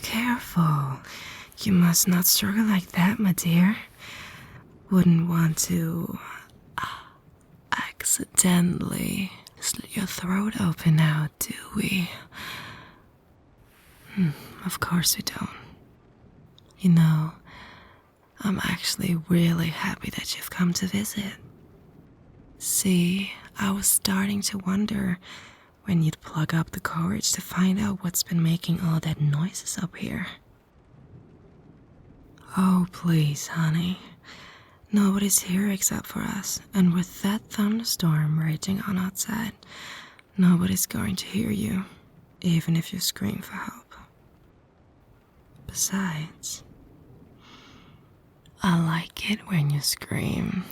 Careful. You must not struggle like that, my dear. Wouldn't want to accidentally slit your throat open now, do we? Of course we don't. You know, I'm actually really happy that you've come to visit. See, I was starting to wonder when you'd plug up the courage to find out what's been making all that noises up here. Oh, please, honey. Nobody's here except for us, and with that thunderstorm raging on outside, nobody's going to hear you, even if you scream for help. Besides, I like it when you scream.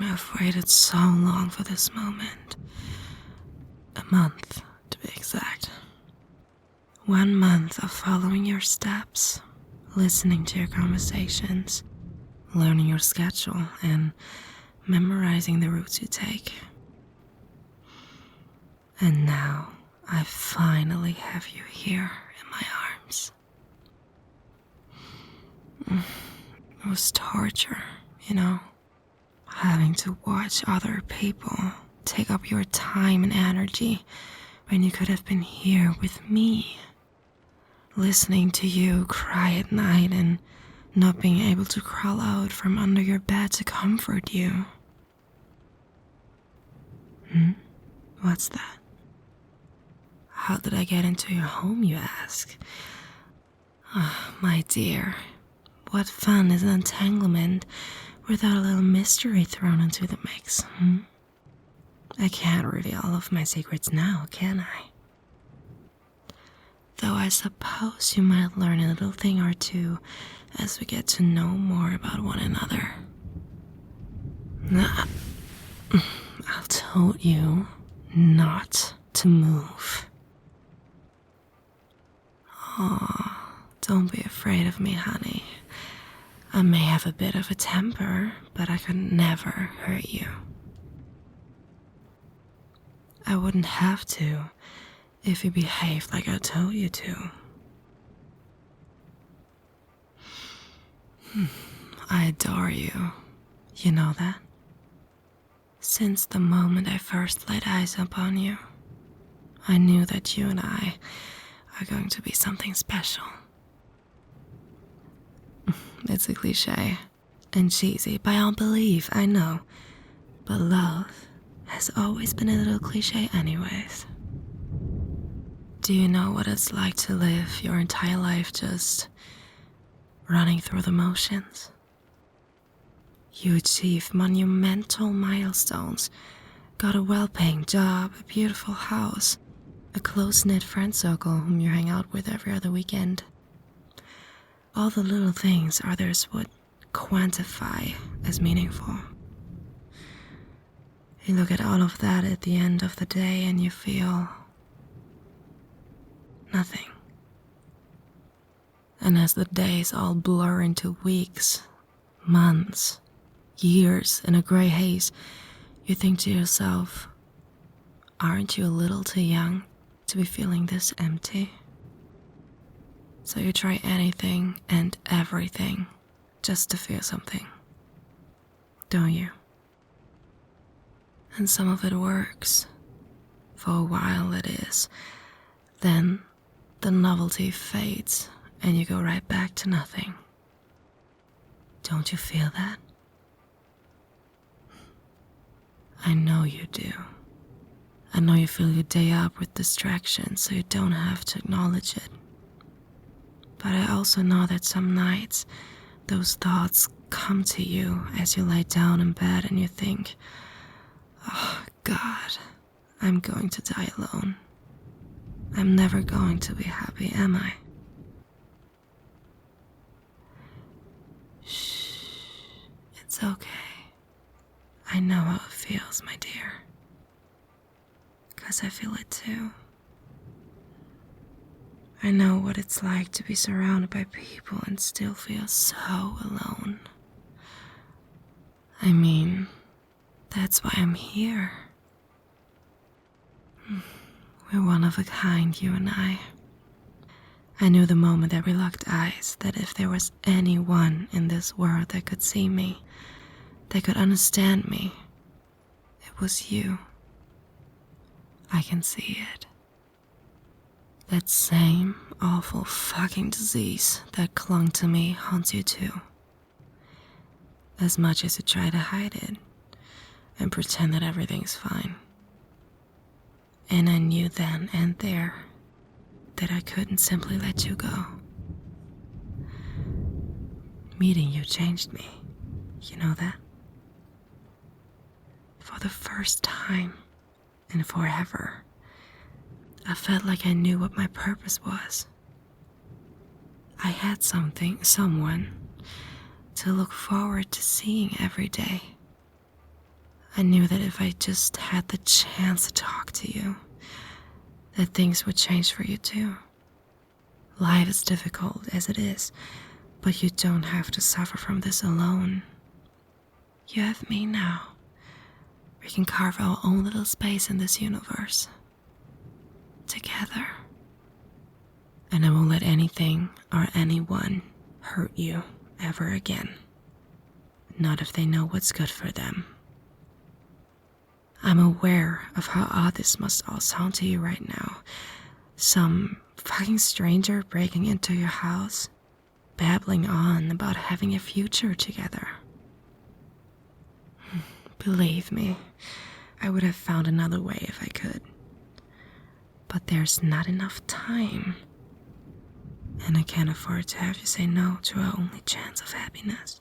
I've waited so long for this moment. A month, to be exact. 1 month of following your steps, listening to your conversations, learning your schedule, and memorizing the routes you take. And now, I finally have you here in my arms. It was torture, you know, having to watch other people take up your time and energy when you could have been here with me. Listening to you cry at night and not being able to crawl out from under your bed to comfort you. What's that? How did I get into your home, you ask? Oh, my dear, what fun is an entanglement without a little mystery thrown into the mix, I can't reveal all of my secrets now, can I? Though I suppose you might learn a little thing or two as we get to know more about one another. I've told you not to move. Oh, don't be afraid of me, honey. I may have a bit of a temper, but I could never hurt you. I wouldn't have to if you behaved like I told you to. I adore you. You know that? Since the moment I first laid eyes upon you, I knew that you and I are going to be something special. It's a cliche and cheesy beyond belief, I know, but love has always been a little cliche anyways. Do you know what it's like to live your entire life just running through the motions? You achieve monumental milestones, got a well-paying job, a beautiful house, a close-knit friend circle whom you hang out with every other weekend. All the little things others would quantify as meaningful. You look at all of that at the end of the day and you feel nothing. And as the days all blur into weeks, months, years in a gray haze, you think to yourself, aren't you a little too young to be feeling this empty? So you try anything and everything just to feel something, don't you? And some of it works. For a while it is. Then the novelty fades and you go right back to nothing. Don't you feel that? I know you do. I know you fill your day up with distractions so you don't have to acknowledge it. But I also know that some nights those thoughts come to you as you lie down in bed and you think, oh God, I'm going to die alone. I'm never going to be happy, am I? Shh. It's okay. I know how it feels, my dear. 'Cause I feel it too. I know what it's like to be surrounded by people and still feel so alone. I mean, that's why I'm here. We're one of a kind, you and I. I knew the moment that we locked eyes that if there was anyone in this world that could see me, that could understand me, it was you. I can see it. That same awful fucking disease that clung to me haunts you too. As much as you try to hide it and pretend that everything's fine. And I knew then and there that I couldn't simply let you go. Meeting you changed me. You know that? For the first time and forever, I felt like I knew what my purpose was. I had someone to look forward to seeing every day. I knew that if I just had the chance to talk to you, that things would change for you too. Life is difficult as it is, but you don't have to suffer from this alone. You have me now. We can carve our own little space in this universe. Together. And I won't let anything or anyone hurt you ever again. Not if they know what's good for them. I'm aware of how odd this must all sound to you right now. Some fucking stranger breaking into your house, babbling on about having a future together. Believe me, I would have found another way if I could. But there's not enough time. And I can't afford to have you say no to our only chance of happiness.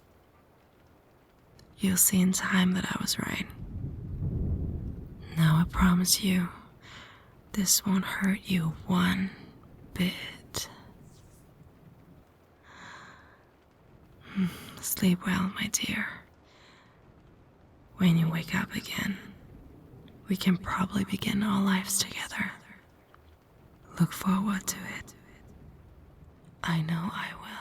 You'll see in time that I was right. Now I promise you, this won't hurt you one bit. Sleep well, my dear. When you wake up again, we can probably begin our lives together. Look forward to it. I know I will.